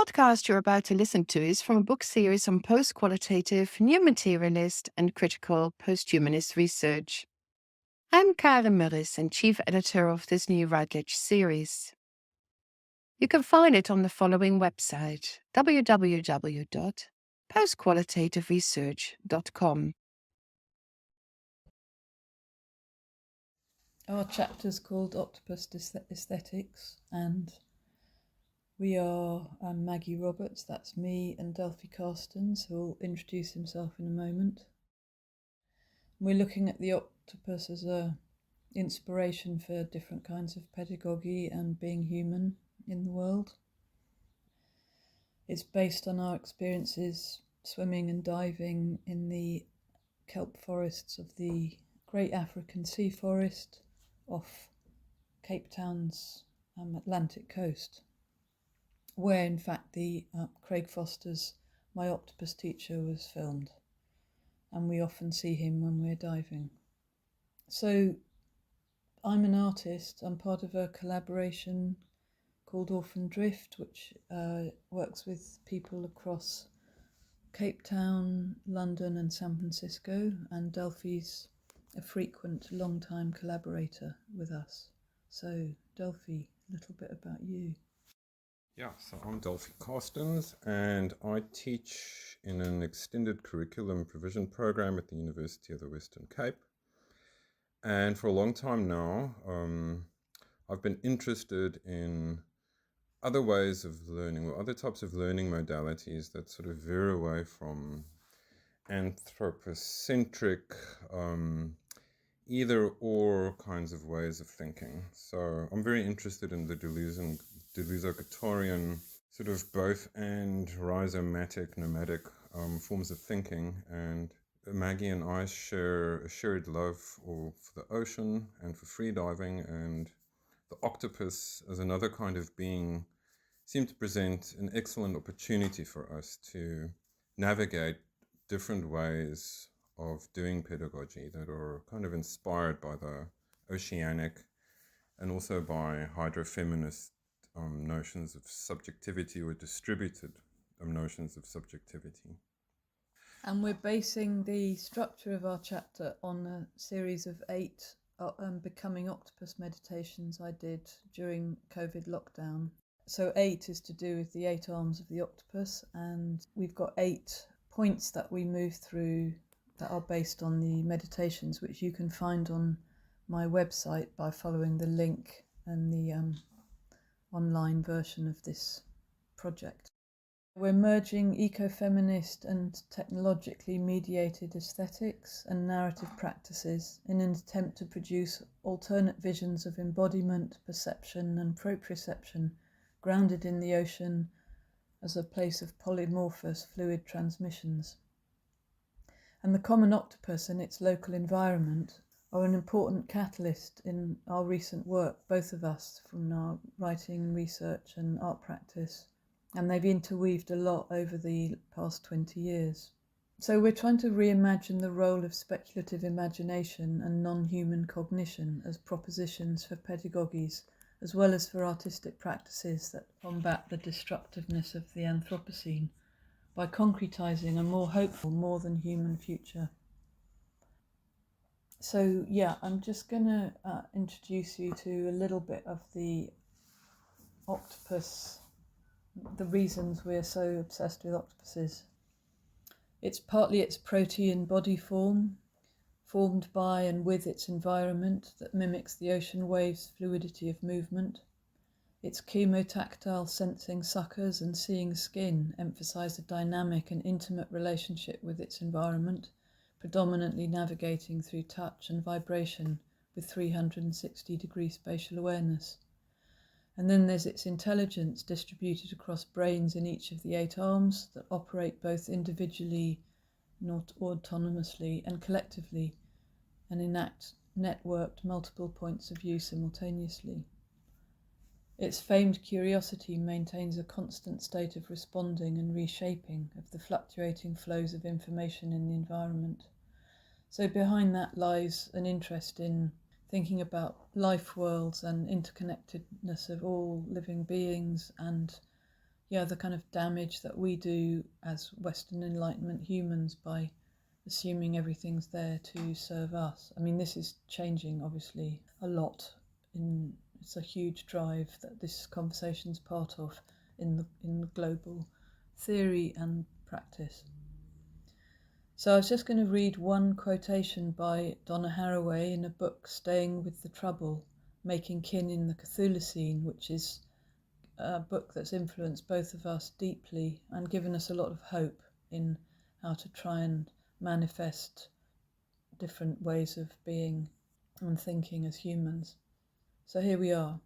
podcast you're about to listen to is from a book series on post-qualitative, new materialist, and critical post-humanist research. I'm Karen Murris and chief editor of this new Routledge series. You can find it on the following website, www.postqualitativeresearch.com. Our chapter's called Octopus Aesthetics, and we are Maggie Roberts, that's me, and Delphi Carstens, who will introduce himself in a moment. We're looking at the octopus as an inspiration for different kinds of pedagogy and being human in the world. It's based on our experiences swimming and diving in the kelp forests of the Great African Sea Forest off Cape Town's Atlantic coast, where in fact the Craig Foster's My Octopus Teacher was filmed, and we often see him when we're diving. So I'm an artist. I'm part of a collaboration called Orphan Drift, which works with people across Cape Town, London and San Francisco, and Delphi's a frequent long-time collaborator with us. So Delphi, a little bit about you. Yeah, so I'm Delphi Carstens, and I teach in an extended curriculum provision program at the University of the Western Cape. And for a long time now, I've been interested in other ways of learning or other types of learning modalities that sort of veer away from anthropocentric either or kinds of ways of thinking. So I'm very interested in the Deleuze-Guattarian sort of both and rhizomatic, nomadic forms of thinking. And Maggie and I share a shared love for the ocean and for free diving, and the octopus as another kind of being seemed to present an excellent opportunity for us to navigate different ways of doing pedagogy that are kind of inspired by the oceanic and also by hydrofeminist notions of subjectivity or distributed notions of subjectivity. And we're basing the structure of our chapter on a series of 8 Becoming Octopus meditations I did during COVID lockdown. So 8 is to do with the 8 arms of the octopus, and we've got 8 points that we move through that are based on the meditations, which you can find on my website by following the link and the online version of this project. We're merging ecofeminist and technologically mediated aesthetics and narrative practices in an attempt to produce alternate visions of embodiment, perception and proprioception grounded in the ocean as a place of polymorphous fluid transmissions. And the common octopus and its local environment are an important catalyst in our recent work, both of us, from our writing, research and art practice. And they've interweaved a lot over the past 20 years. So we're trying to reimagine the role of speculative imagination and non-human cognition as propositions for pedagogies, as well as for artistic practices that combat the destructiveness of the Anthropocene by concretising a more hopeful, more than human future. So yeah, I'm just going to introduce you to a little bit of the octopus, the reasons we're so obsessed with octopuses. It's partly its protean body form, formed by and with its environment that mimics the ocean waves' fluidity of movement. Its chemotactile sensing suckers and seeing skin emphasise a dynamic and intimate relationship with its environment, predominantly navigating through touch and vibration with 360-degree spatial awareness. And then there's its intelligence distributed across brains in each of the 8 arms that operate both individually, not autonomously, and collectively, and enact networked multiple points of view simultaneously. Its famed curiosity maintains a constant state of responding and reshaping of the fluctuating flows of information in the environment. So behind that lies an interest in thinking about life worlds and interconnectedness of all living beings, and the kind of damage that we do as Western Enlightenment humans by assuming everything's there to serve us. I mean, this is changing obviously a lot. It's a huge drive that this conversation's part of in the global theory and practice. So I was just going to read one quotation by Donna Haraway in a book, Staying with the Trouble, Making Kin in the Cthulhucene, which is a book that's influenced both of us deeply and given us a lot of hope in how to try and manifest different ways of being and thinking as humans. So here we are.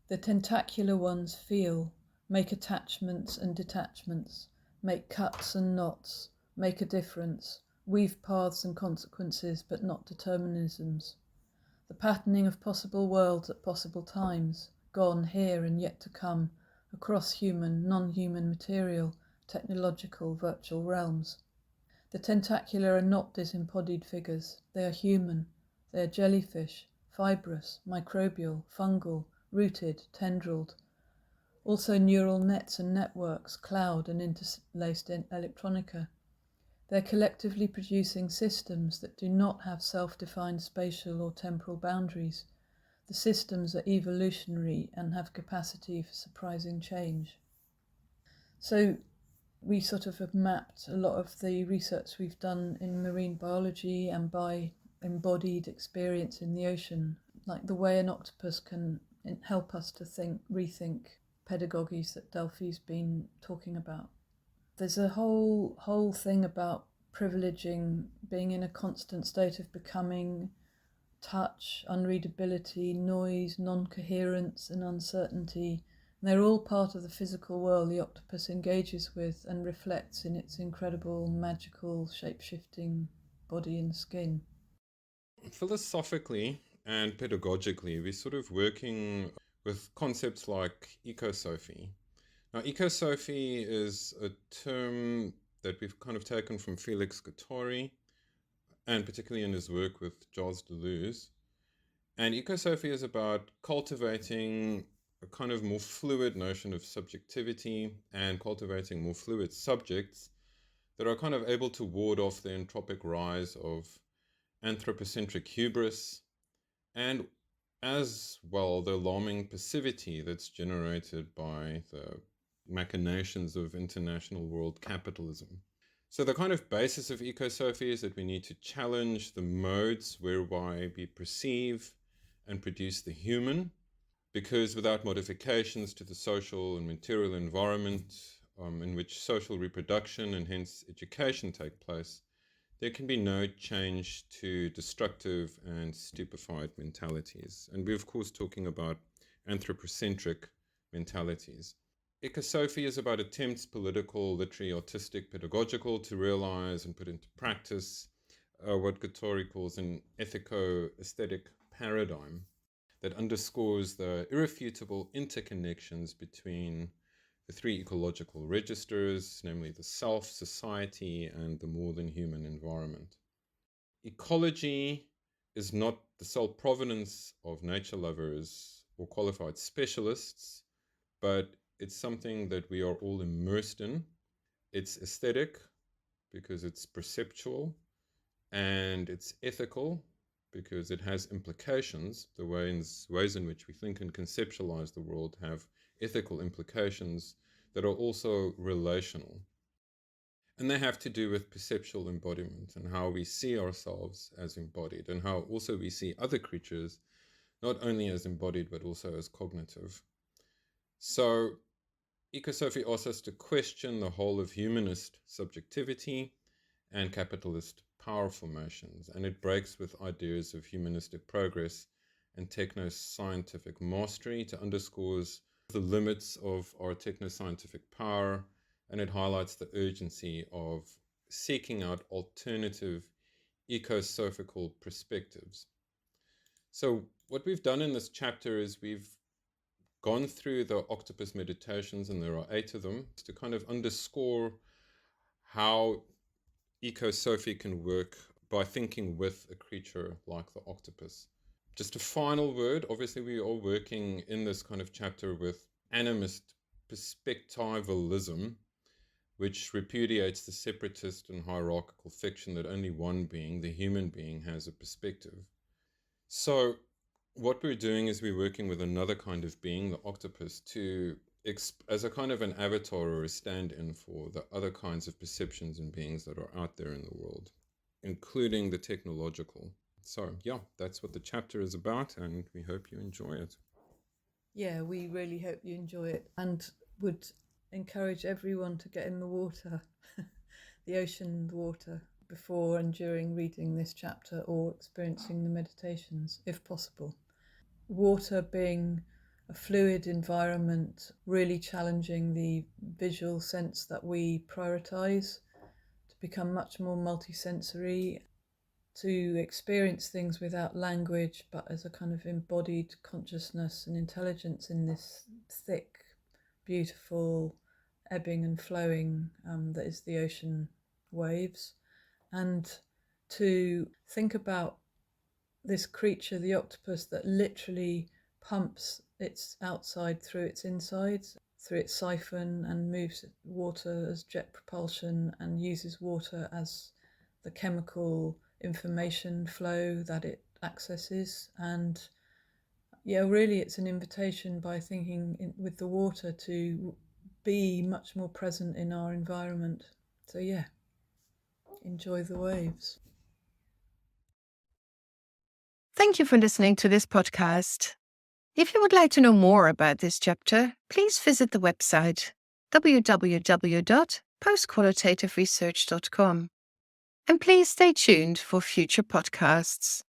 The tentacular ones feel, make attachments and detachments, make cuts and knots, make a difference, weave paths and consequences, but not determinisms. The patterning of possible worlds at possible times, gone, here and yet to come, across human, non-human material, technological, virtual realms. The tentacular are not disembodied figures. They are human. They are jellyfish, fibrous, microbial, fungal, rooted, tendrilled. Also neural nets and networks, cloud and interlaced electronica. They're collectively producing systems that do not have self-defined spatial or temporal boundaries. The systems are evolutionary and have capacity for surprising change. So we sort of have mapped a lot of the research we've done in marine biology and by embodied experience in the ocean, like the way an octopus can help us to rethink pedagogies that Delphi's been talking about. There's a whole thing about privileging being in a constant state of becoming, touch, unreadability, noise, non-coherence and uncertainty. And they're all part of the physical world the octopus engages with and reflects in its incredible, magical, shape-shifting body and skin. Philosophically and pedagogically, we're sort of working with concepts like ecosophy. Now, ecosophy is a term that we've kind of taken from Felix Guattari, and particularly in his work with Gilles Deleuze. And ecosophy is about cultivating a kind of more fluid notion of subjectivity and cultivating more fluid subjects that are kind of able to ward off the entropic rise of anthropocentric hubris and as well the alarming passivity that's generated by the machinations of international world capitalism. So the kind of basis of ecosophy is that we need to challenge the modes whereby we perceive and produce the human, because without modifications to the social and material environment in which social reproduction and hence education take place, there can be no change to destructive and stupefied mentalities. And we're of course talking about anthropocentric mentalities. Ecosophy is about attempts, political, literary, artistic, pedagogical, to realize and put into practice what Guattari calls an ethico-aesthetic paradigm that underscores the irrefutable interconnections between the three ecological registers, namely the self, society, and the more than human environment. Ecology is not the sole provenance of nature lovers or qualified specialists, but it's something that we are all immersed in. It's aesthetic because it's perceptual, and it's ethical because it has implications. The ways in which we think and conceptualize the world have ethical implications that are also relational. And they have to do with perceptual embodiment and how we see ourselves as embodied, and how also we see other creatures not only as embodied but also as cognitive. So ecosophy asks us to question the whole of humanist subjectivity and capitalist power formations, and it breaks with ideas of humanistic progress and techno-scientific mastery to underscores the limits of our techno-scientific power, and it highlights the urgency of seeking out alternative ecosophical perspectives. So what we've done in this chapter is we've gone through the octopus meditations, and there are 8 of them, to kind of underscore how ecosophy can work by thinking with a creature like the octopus. Just a final word, obviously we are working in this kind of chapter with animist perspectivalism, which repudiates the separatist and hierarchical fiction that only one being, the human being, has a perspective. So what we're doing is we're working with another kind of being, the octopus, as a kind of an avatar or a stand-in for the other kinds of perceptions and beings that are out there in the world, including the technological. So yeah, that's what the chapter is about, and we hope you enjoy it. Yeah, we really hope you enjoy it, and would encourage everyone to get in the water, the ocean water, before and during reading this chapter or experiencing the meditations, if possible. Water being a fluid environment, really challenging the visual sense that we prioritize, to become much more multisensory, to experience things without language, but as a kind of embodied consciousness and intelligence in this thick, beautiful, ebbing and flowing that is the ocean waves. And to think about this creature, the octopus, that literally pumps its outside through its insides, through its siphon, and moves water as jet propulsion and uses water as the chemical information flow that it accesses. And yeah, really it's an invitation, by thinking with the water, to be much more present in our environment. So yeah, enjoy the waves. Thank you for listening to this podcast. If you would like to know more about this chapter, please visit the website www.postqualitativeresearch.com. And please stay tuned for future podcasts.